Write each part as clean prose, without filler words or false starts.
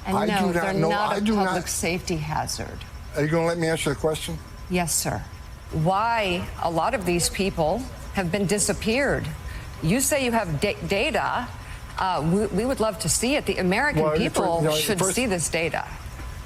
And I no, do not they're know. not I a do public not. safety hazard. Are you going to let me answer the question? Yes, sir. Why a lot of these people have been disappeared. You say you have data. We would love to see it. The American people should see this data.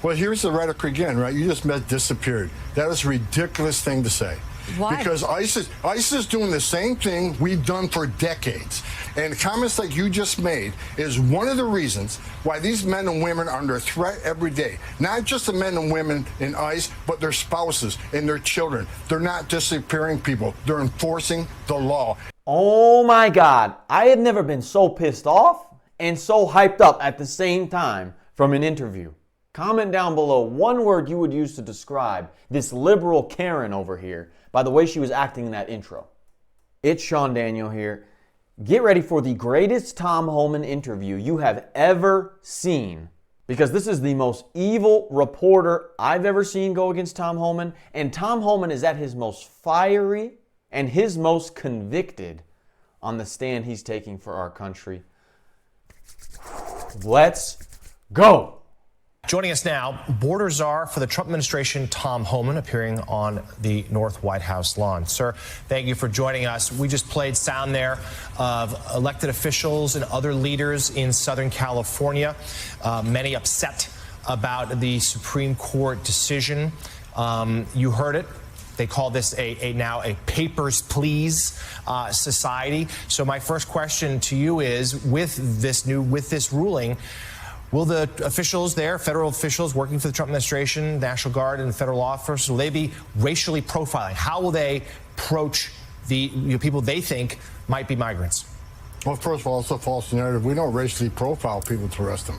Well, here's the rhetoric again, right? You just meant disappeared. That is a ridiculous thing to say. Why? Because ICE is doing the same thing we've done for decades. And comments like you just made is one of the reasons why these men and women are under threat every day. Not just the men and women in ICE, but their spouses and their children. They're not disappearing people. They're enforcing the law. Oh my God. I have never been so pissed off and so hyped up at the same time from an interview. Comment down below one word you would use to describe this liberal Karen over here by the way she was acting in that intro. It's itsSeanDaniel here. Get ready for the greatest Tom Homan interview you have ever seen, because this is the most evil reporter I've ever seen go against Tom Homan, and Tom Homan is at his most fiery and his most convicted on the stand he's taking for our country. Let's go. Joining us now, border czar for the Trump administration, Tom Homan, appearing on the North White House lawn. Sir, thank you for joining us. We just played sound there of elected officials and other leaders in Southern California, many upset about the Supreme Court decision. You heard it. They call this now a papers, please society. So my first question to you is, with this ruling, will the officials there, federal officials working for the Trump administration, National Guard and federal law enforcement, will they be racially profiling? How will they approach the people they think might be migrants? Well, first of all, it's a false narrative. We don't racially profile people to arrest them.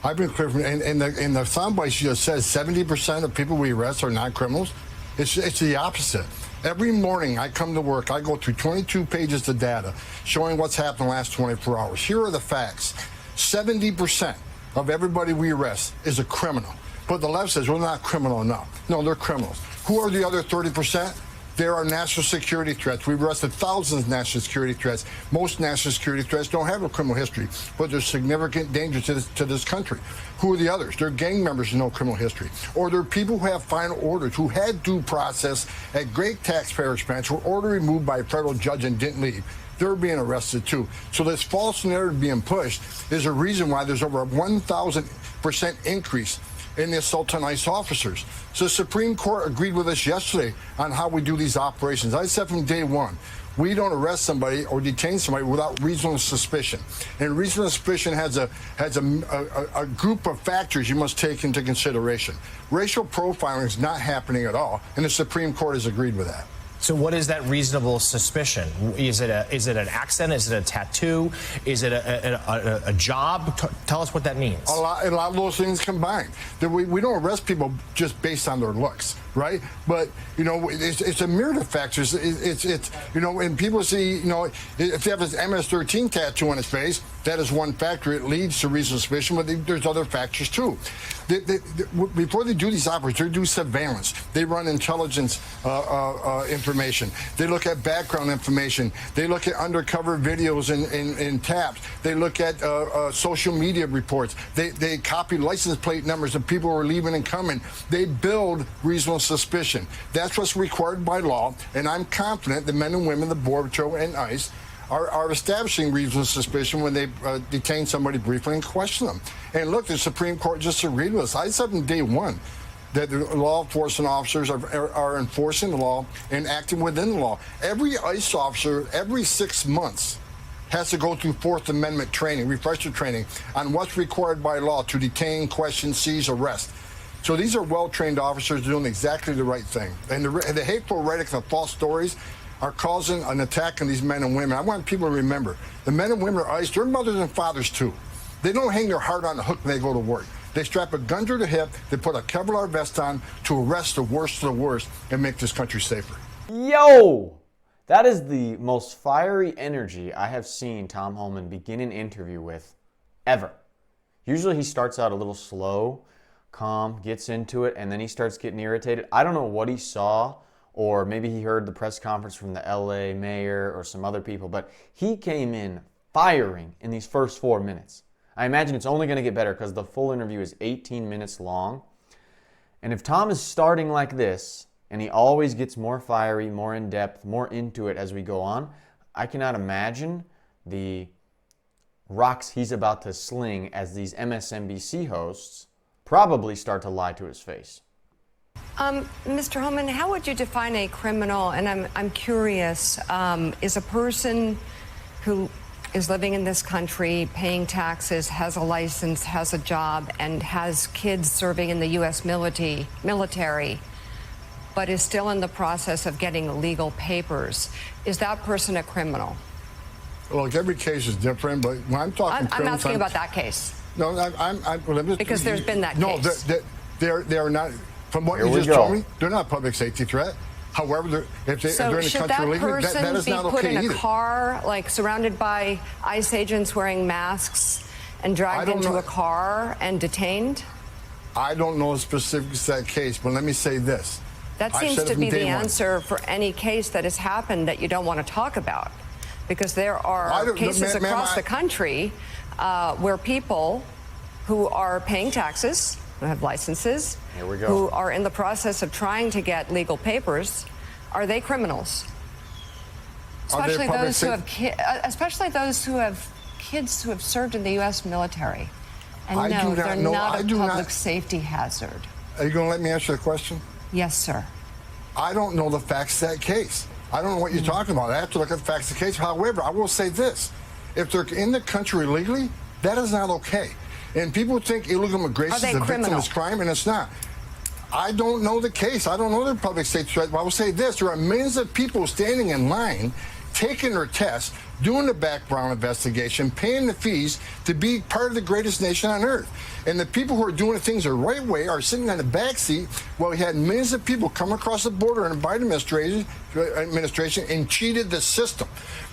I've been clear from, and the soundbite she just says 70% of people we arrest are not criminals. It's the opposite. Every morning I come to work, I go through 22 pages of data showing what's happened in the last 24 hours. Here are the facts. 70% of everybody we arrest is a criminal. But the left says, well, not criminal enough. No, they're criminals. Who are the other 30%? There are national security threats. We've arrested thousands of national security threats. Most national security threats don't have a criminal history, but they're significant danger to this country. Who are the others? They're gang members with no criminal history. Or they're people who have final orders, who had due process at great taxpayer expense, were ordered removed by a federal judge and didn't leave. They're being arrested too. So this false narrative being pushed is a reason why there's over a 1,000% increase in the assault on ICE officers. So the Supreme Court agreed with us yesterday on how we do these operations. I said from day one, we don't arrest somebody or detain somebody without reasonable suspicion. And reasonable suspicion has a group of factors you must take into consideration. Racial profiling is not happening at all, and the Supreme Court has agreed with that. So what is that reasonable suspicion? Is it an accent? Is it a tattoo? Is it a job? Tell us what that means. A lot of those things combined. We don't arrest people just based on their looks, right? But, you know, it's a myriad of factors. It's you know, and people see, you know, if they have this MS-13 tattoo on his face, that is one factor. It leads to reasonable suspicion, but there's other factors too. Before they do these operations, they do surveillance. They run intelligence information. They look at background information. They look at undercover videos and taps. They look at social media reports. They copy license plate numbers of people who are leaving and coming. They build reasonable suspicion. That's what's required by law, and I'm confident the men and women, the Border Patrol and ICE, are establishing reasonable suspicion when they detain somebody briefly and question them. And look, the Supreme Court just agreed with us. I said from day one that the law enforcement officers are enforcing the law and acting within the law. Every ICE officer, every 6 months, has to go through Fourth Amendment training, refresher training, on what's required by law to detain, question, seize, arrest. So these are well-trained officers doing exactly the right thing. And the hateful rhetoric and the false stories are causing an attack on these men and women. I want people to remember, the men and women are ICE, they're mothers and fathers too. They don't hang their heart on the hook when they go to work. They strap a gun to their hip, they put a Kevlar vest on to arrest the worst of the worst and make this country safer. Yo! That is the most fiery energy I have seen Tom Homan begin an interview with ever. Usually he starts out a little slow, calm, gets into it, and then he starts getting irritated. I don't know what he saw, or maybe he heard the press conference from the LA mayor or some other people, but he came in firing in these first 4 minutes. I imagine it's only going to get better because the full interview is 18 minutes long. And if Tom is starting like this, and he always gets more fiery, more in-depth, more into it as we go on, I cannot imagine the rocks he's about to sling as these MSNBC hosts probably start to lie to his face. Mr. Homan, how would you define a criminal? And I'm curious, is a person who is living in this country, paying taxes, has a license, has a job, and has kids serving in the U.S. military, but is still in the process of getting legal papers, is that person a criminal? Look, every case is different, but when I'm talking I'm asking about that case. No, because there's been that case. No, they're not. From what you just told me, they're not a public safety threat. However, if they're in the country illegally, that is not okay either. So should that person be put in a car, like surrounded by ICE agents wearing masks and dragged into a car and detained? I don't know the specifics of that case, but let me say this. That seems to be the answer for any case that has happened that you don't want to talk about. Because there are cases across the country where people who are paying taxes, who have licenses, who are in the process of trying to get legal papers, are they criminals? Especially those who have kids who have served in the U.S. military. And no, they're not a public safety hazard. Are you going to let me answer the question? Yes, sir. I don't know the facts of that case. I don't know what you're talking about. I have to look at the facts of the case. However, I will say this. If they're in the country illegally, that is not okay. And people think illegal immigration is a victim of crime, and it's not. I don't know the case. I don't know the public safety threat, but I will say this. There are millions of people standing in line, taking their tests, doing the background investigation, paying the fees to be part of the greatest nation on earth. And the people who are doing things the right way are sitting on the back seat while we had millions of people come across the border in the Biden administration and cheated the system.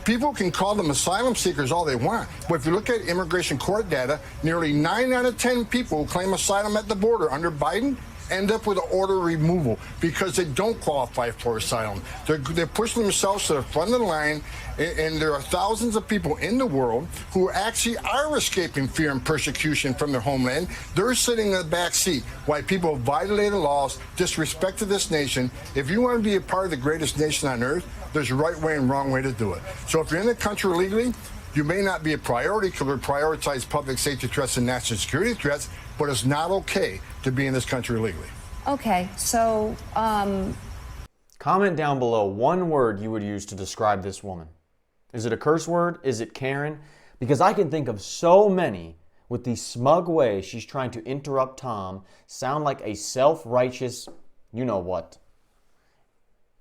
People can call them asylum seekers all they want, but if you look at immigration court data, nearly 9 out of 10 people who claim asylum at the border under Biden end up with an order removal because they don't qualify for asylum. They're pushing themselves to the front of the line, and there are thousands of people in the world who actually are escaping fear and persecution from their homeland. They're sitting in the back seat while people violate the laws, disrespected this nation. If you want to be a part of the greatest nation on earth, there's a right way and wrong way to do it. So if you're in the country illegally, you may not be a priority because we prioritize public safety threats and national security threats, but it's not okay to be in this country illegally. Okay, so comment down below one word you would use to describe this woman. Is it a curse word? Is it Karen? Because I can think of so many with the smug way she's trying to interrupt Tom, sound like a self-righteous you-know-what,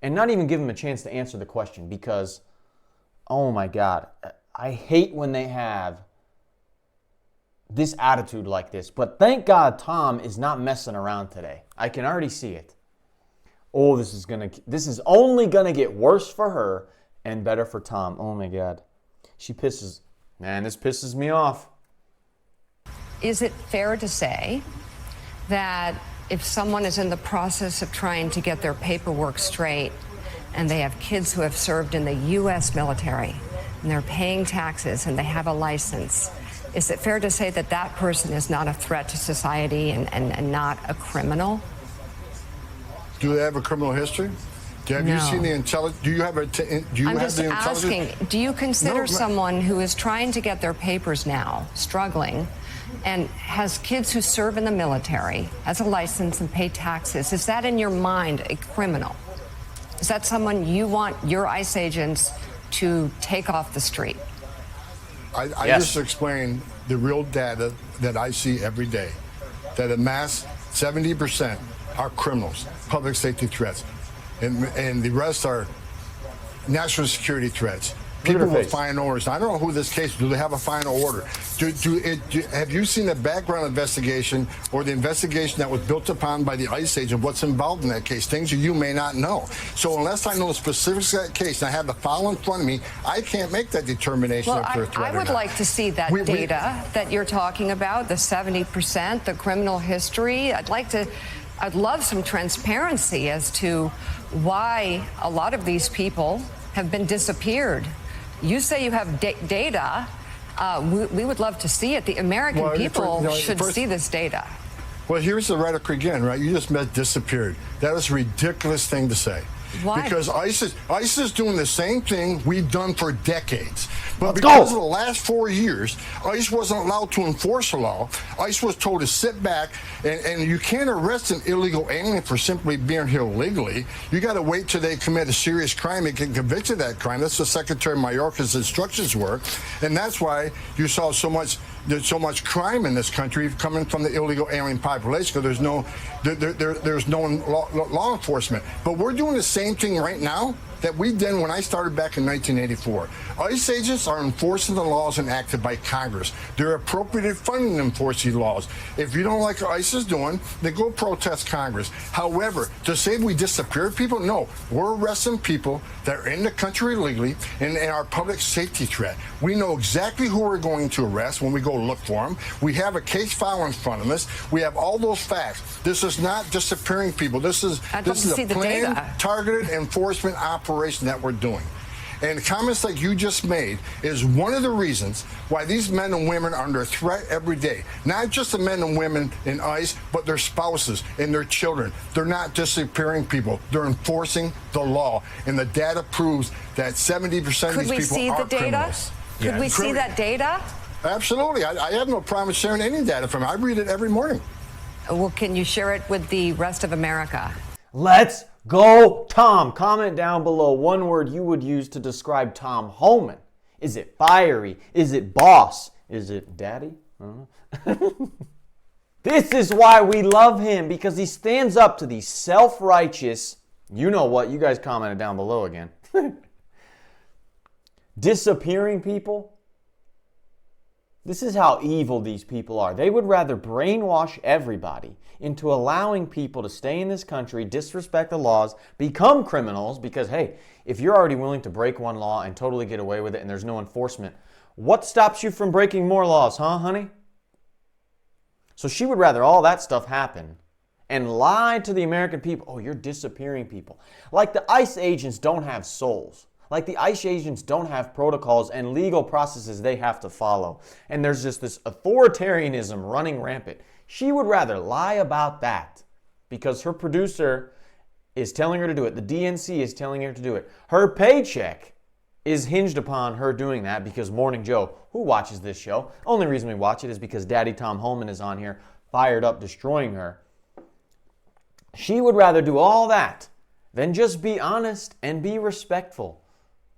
and not even give him a chance to answer the question because, oh my God, I hate when they have this attitude like this. But thank God Tom is not messing around today. I can already see it. Oh, this is only gonna get worse for her and better for Tom. Oh my God. This pisses me off. Is it fair to say that if someone is in the process of trying to get their paperwork straight and they have kids who have served in the U.S. military and they're paying taxes and they have a license, is it fair to say that that person is not a threat to society and not a criminal? Do they have a criminal history? Have you seen the intelligence? Do you have I'm just asking, do you consider someone who is trying to get their papers now, struggling, and has kids who serve in the military, has a license and pay taxes, is that in your mind a criminal? Is that someone you want your ICE agents to take off the street? I just explained the real data that I see every day, that a mass 70% are criminals, public safety threats, and the rest are national security threats. People with final orders. I don't know who this case is. Do they have a final order? Have you seen the background investigation or the investigation that was built upon by the ICE agent? What's involved in that case? Things that you may not know. So unless I know the specifics of that case and I have the file in front of me, I can't make that determination if they're a threat or not. I would like to see that data that you're talking about, the 70%, the criminal history. I'd love some transparency as to why a lot of these people have been disappeared. You say you have data. We would love to see it. The American people should see this data. Well, here's the rhetoric again, right? You just meant disappeared. That is a ridiculous thing to say. Why? Because ICE is doing the same thing we've done for decades. But Let's because go. of the last 4 years, ICE wasn't allowed to enforce the law. ICE was told to sit back, and you can't arrest an illegal alien for simply being here illegally. You got to wait till they commit a serious crime and get convicted of that crime. That's what Secretary Mayorkas' instructions were, and that's why you saw there's so much crime in this country coming from the illegal alien population, because there's no law enforcement. But we're doing the same thing right now that we did when I started back in 1984. ICE agents are enforcing the laws enacted by Congress. They're appropriated funding to enforce these laws. If you don't like what ICE is doing, then go protest Congress. However, to say we disappeared people, no. We're arresting people that are in the country illegally and our public safety threat. We know exactly who we're going to arrest when we go look for them. We have a case file in front of us. We have all those facts. This is not disappearing people. This is a planned, targeted enforcement operation that we're doing. And comments like you just made is one of the reasons why these men and women are under threat every day. Not just the men and women in ICE, but their spouses and their children. They're not disappearing people. They're enforcing the law. And the data proves that 70% of these people are criminals. Could we see that data? Absolutely. I have no problem sharing any data from it. I read it every morning. Well, can you share it with the rest of America? Let's go, Tom. Comment down below one word you would use to describe Tom Homan. Is it fiery? Is it boss? Is it daddy? I don't know. This is why we love him, because he stands up to these self-righteous, you know what, you guys commented down below again, disappearing people. This is how evil these people are. They would rather brainwash everybody into allowing people to stay in this country, disrespect the laws, become criminals, because, hey, if you're already willing to break one law and totally get away with it and there's no enforcement, what stops you from breaking more laws, huh, honey? So she would rather all that stuff happen and lie to the American people. Oh, you're disappearing people. Like the ICE agents don't have souls. Like the ICE agents don't have protocols and legal processes they have to follow. And there's just this authoritarianism running rampant. She would rather lie about that because her producer is telling her to do it. The DNC is telling her to do it. Her paycheck is hinged upon her doing that because Morning Joe, who watches this show, only reason we watch it is because Daddy Tom Homan is on here, fired up, destroying her. She would rather do all that than just be honest and be respectful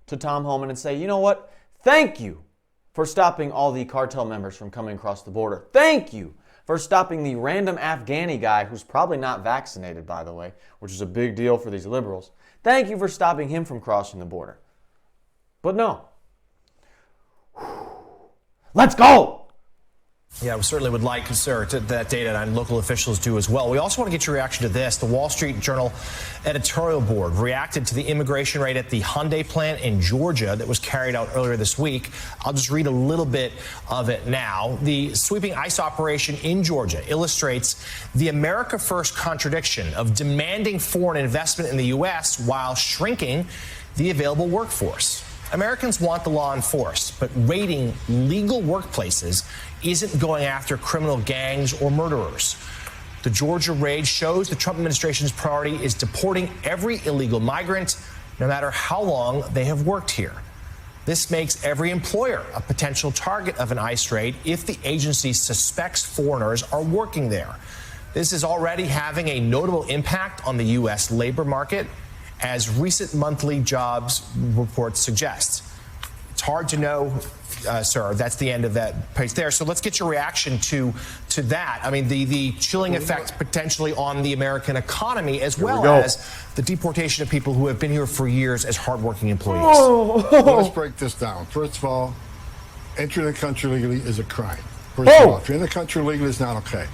to Tom Homan and say, you know what? Thank you for stopping all the cartel members from coming across the border. Thank you for stopping the random Afghani guy who's probably not vaccinated, by the way, which is a big deal for these liberals. Thank you for stopping him from crossing the border. But no. Let's go! Yeah, we certainly would like, sir, that data, and local officials do as well. We also want to get your reaction to this. The Wall Street Journal editorial board reacted to the immigration raid at the Hyundai plant in Georgia that was carried out earlier this week. I'll just read a little bit of it now. The sweeping ICE operation in Georgia illustrates the America First contradiction of demanding foreign investment in the U.S. while shrinking the available workforce. Americans want the law enforced, but raiding legal workplaces isn't going after criminal gangs or murderers. The Georgia raid shows the Trump administration's priority is deporting every illegal migrant, no matter how long they have worked here. This makes every employer a potential target of an ICE raid if the agency suspects foreigners are working there. This is already having a notable impact on the U.S. labor market, as recent monthly jobs reports suggest. It's hard to know, sir. That's the end of that page there. So let's get your reaction to that. I mean, the chilling effect potentially on the American economy, as well as the deportation of people who have been here for years as hardworking employees. Let's break this down. First of all, entering the country legally is a crime. First of all, if you're in the country legally, it's not okay.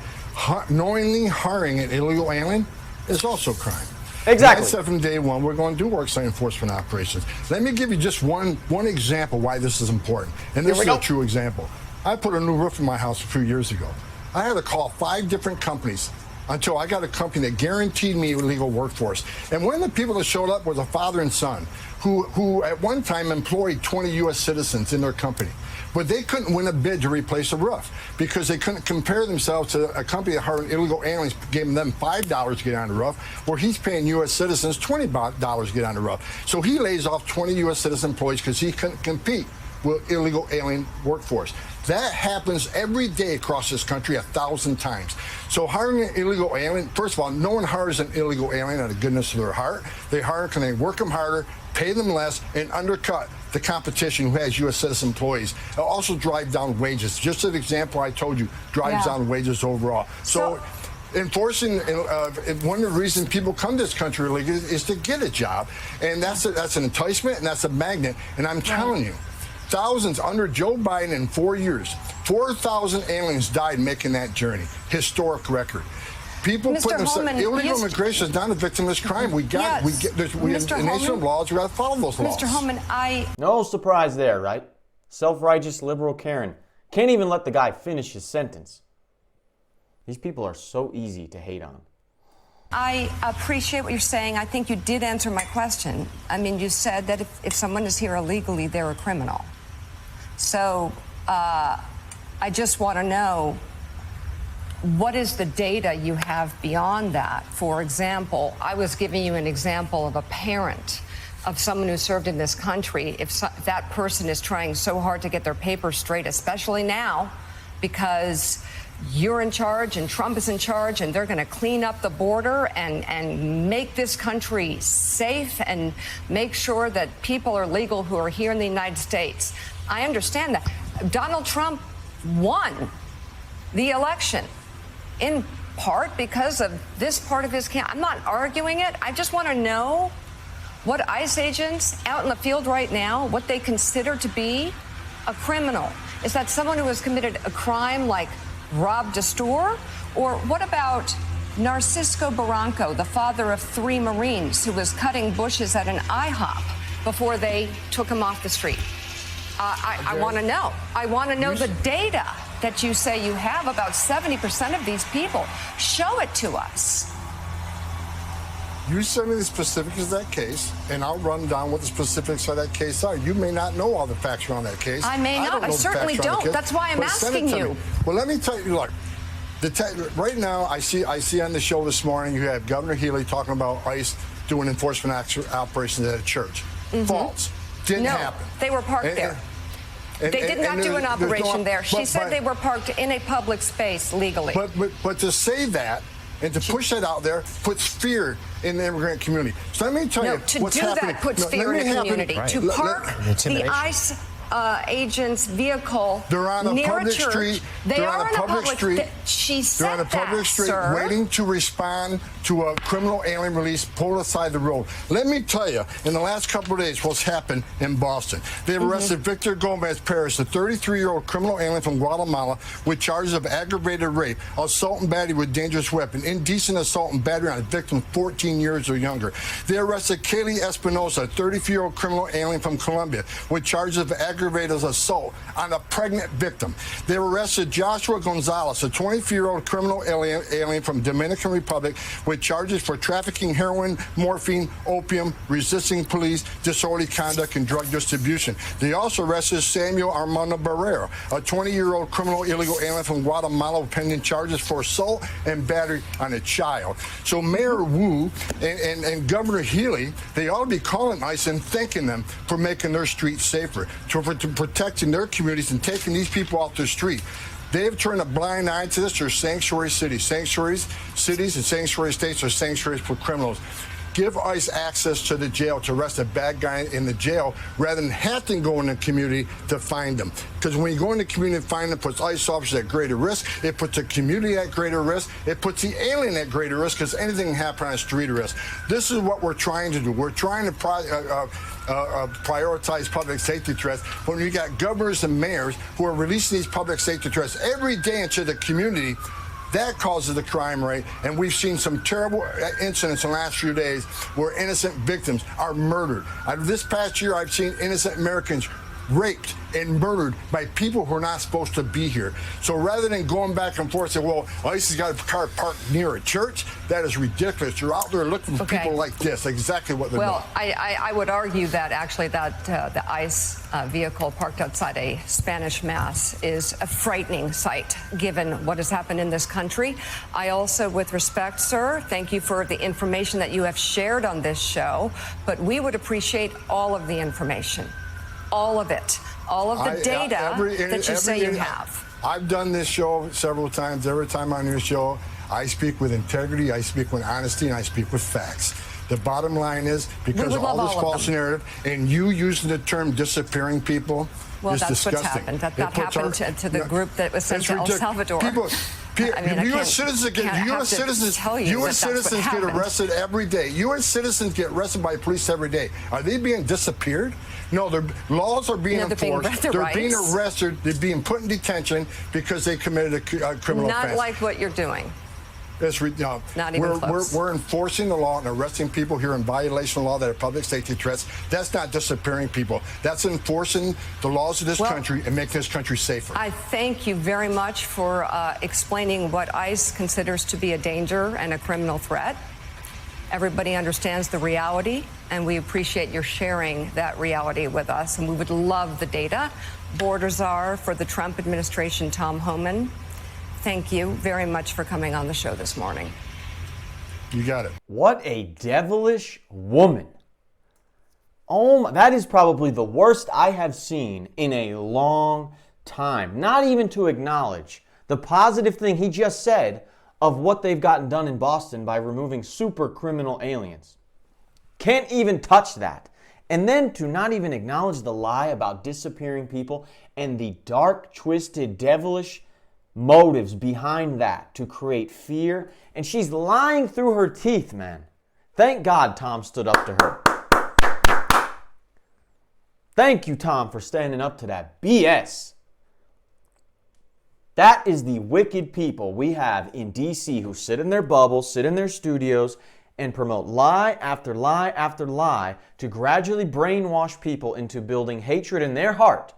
Knowingly hiring an illegal alien is also a crime. Exactly. I said from day one, we're going to do worksite enforcement operations. Let me give you just one example why this is important. And this is a true example. I put a new roof in my house a few years ago. I had to call 5 different companies until I got a company that guaranteed me a legal workforce. And one of the people that showed up was a father and son who at one time employed 20 U.S. citizens in their company. but they couldn't win a bid to replace a roof because they couldn't compare themselves to a company that hired illegal aliens, giving them $5 to get on the roof, where he's paying U.S. citizens $20 to get on the roof. So he lays off 20 U.S. citizen employees because he couldn't compete with illegal alien workforce. That happens every day across this country 1,000 times. So hiring an illegal alien, first of all, no one hires an illegal alien out of the goodness of their heart. They hire because they work them harder, pay them less, and undercut the competition who has U.S. citizen employees. It'll also drive down wages. Just an example I told you, drives down wages overall. So enforcing, one of the reasons people come to this country illegally is to get a job. And that's an enticement and that's a magnet. And I'm telling you, thousands under Joe Biden in 4 years, 4,000 aliens died making that journey. Historic record. People put themselves, illegal immigration is not a victimless crime. We have a nation of laws. We got to follow those laws. Mr. Homan, No surprise there, right? Self-righteous liberal Karen can't even let the guy finish his sentence. These people are so easy to hate on. I appreciate what you're saying. I think you did answer my question. I mean, you said that if someone is here illegally, they're a criminal. So I just want to know, what is the data you have beyond that? For example, I was giving you an example of a parent of someone who served in this country. If that person is trying so hard to get their papers straight, especially now, because you're in charge and Trump is in charge and they're going to clean up the border and make this country safe and make sure that people are legal who are here in the United States. I understand that. Donald Trump won the election in part because of this part of his campaign. I'm not arguing it. I just want to know what ICE agents out in the field right now, what they consider to be a criminal. Is that someone who has committed a crime like robbed a store? Or what about Narcisco Barranco, the father of 3 Marines who was cutting bushes at an IHOP before they took him off the street? I want to know. I want to know the data that you say you have about 70% of these people. Show it to us. You send me the specifics of that case, and I'll run down what the specifics of that case are. You may not know all the facts around that case. I may not. I certainly don't. That's why I'm asking you. Well, let me tell you, look, right now, I see on the show this morning, you have Governor Healy talking about ICE doing enforcement operations at a church. False. Didn't happen. They were parked there. They did not do an operation there. She said they were parked in a public space legally. But to say that and to push that out there puts fear in the immigrant community. So let me tell you what's happening. That puts fear in the community. Right. To park the ICE agent's vehicle they're on a near public a church. street. They're on a public street. She said they're on a public street, waiting to respond to a criminal alien release pulled aside the road. Let me tell you, in the last couple of days, what's happened in Boston. They've arrested Victor Gomez Perez, a 33-year-old criminal alien from Guatemala, with charges of aggravated rape, assault and battery with dangerous weapon, indecent assault and battery on a victim 14 years or younger. They arrested Kaylee Espinosa, a 34-year-old criminal alien from Colombia, with charges of aggravated assault on a pregnant victim. They arrested Joshua Gonzalez, a 24-year-old criminal alien from Dominican Republic, with charges for trafficking heroin, morphine, opium, resisting police, disorderly conduct, and drug distribution. They also arrested Samuel Armando Barrera, a 20-year-old criminal illegal alien from Guatemala, pending charges for assault and battery on a child. So Mayor Wu and Governor Healy, they ought to be calling ICE and thanking them for making their streets safer, for protecting their communities and taking these people off the street. They've turned a blind eye to this. They're sanctuary cities. Sanctuary cities and sanctuary states are sanctuaries for criminals. Give ICE access to the jail to arrest a bad guy in the jail rather than have to go in the community to find them. Because when you go in the community and find them, it puts ICE officers at greater risk. It puts the community at greater risk. It puts the alien at greater risk because anything can happen on a street arrest. This is what we're trying to do. We're trying to prioritize public safety threats when you got governors and mayors who are releasing these public safety threats every day into the community. That causes the crime rate, and we've seen some terrible incidents in the last few days where innocent victims are murdered. This past year, I've seen innocent Americans raped and murdered by people who are not supposed to be here. So rather than going back and forth and say, well, ICE has got a car parked near a church, that is ridiculous. You're out there looking for people like this. Exactly what they're doing. Well, I would argue that actually the ICE vehicle parked outside a Spanish mass is a frightening sight, given what has happened in this country. I also, with respect, sir, thank you for the information that you have shared on this show, but we would appreciate all of the information. All of it. All of the data that you say you have. I've done this show several times. Every time on your show, I speak with integrity, I speak with honesty, and I speak with facts. The bottom line is, because of all this false narrative, and you using the term disappearing people, well, is that's disgusting. What's happened. That happened to the group that was sent to El Salvador. U.S. citizens get arrested every day. U.S. citizens get arrested by police every day. Are they being disappeared? No, their laws are being enforced. They're being arrested. They're being put in detention because they committed a criminal offense. Not like what you're doing. Not even close. We're enforcing the law and arresting people here in violation of law that are public safety threats. That's not disappearing people. That's enforcing the laws of this country and making this country safer. I thank you very much for explaining what ICE considers to be a danger and a criminal threat. Everybody understands the reality, and we appreciate your sharing that reality with us. And we would love the data. Border Czar for the Trump administration, Tom Homan. Thank you very much for coming on the show this morning. You got it. What a devilish woman. Oh, that is probably the worst I have seen in a long time. Not even to acknowledge the positive thing he just said of what they've gotten done in Boston by removing super criminal aliens. Can't even touch that. And then to not even acknowledge the lie about disappearing people and the dark, twisted, devilish motives behind that to create fear. And she's lying through her teeth, man. Thank God Tom stood up to her. Thank you, Tom, for standing up to that BS. That is the wicked people we have in D.C. who sit in their bubbles, sit in their studios, and promote lie after lie after lie to gradually brainwash people into building hatred in their heart,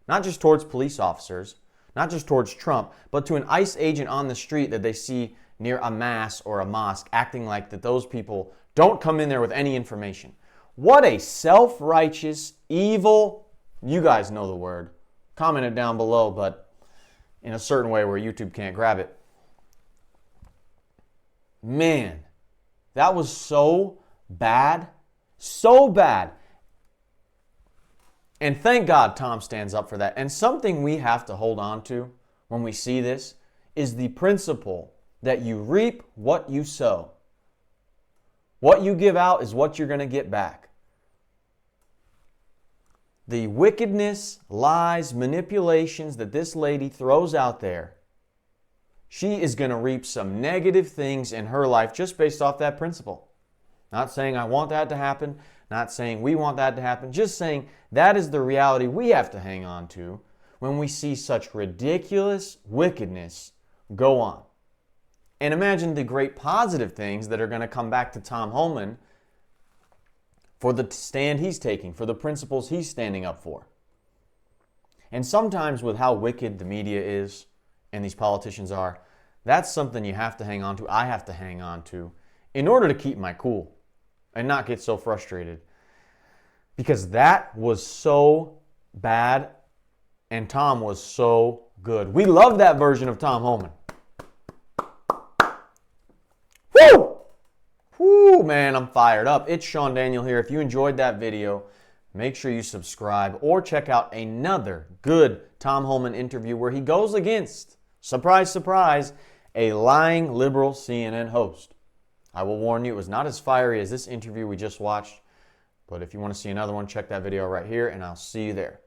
not just towards police officers, not just towards Trump, but to an ICE agent on the street that they see near a mass or a mosque, acting like that those people don't come in there with any information. What a self-righteous, evil, you guys know the word. Comment it down below, but in a certain way where YouTube can't grab it. Man, that was so bad. So bad. And thank God Tom stands up for that. And something we have to hold on to when we see this is the principle that you reap what you sow. What you give out is what you're going to get back. The wickedness, lies, manipulations that this lady throws out there, she is going to reap some negative things in her life just based off that principle. Not saying I want that to happen, not saying we want that to happen, just saying that is the reality we have to hang on to when we see such ridiculous wickedness go on. And imagine the great positive things that are going to come back to Tom Homan for the stand he's taking, for the principles he's standing up for. And sometimes with how wicked the media is and these politicians are, that's something you have to hang on to, I have to hang on to, in order to keep my cool and not get so frustrated. Because that was so bad and Tom was so good. We love that version of Tom Homan. Woo! Woo, man, I'm fired up. It's Sean Daniel here. If you enjoyed that video, make sure you subscribe or check out another good Tom Homan interview where he goes against, surprise, surprise, a lying liberal CNN host. I will warn you, it was not as fiery as this interview we just watched, but if you want to see another one, check that video right here, and I'll see you there.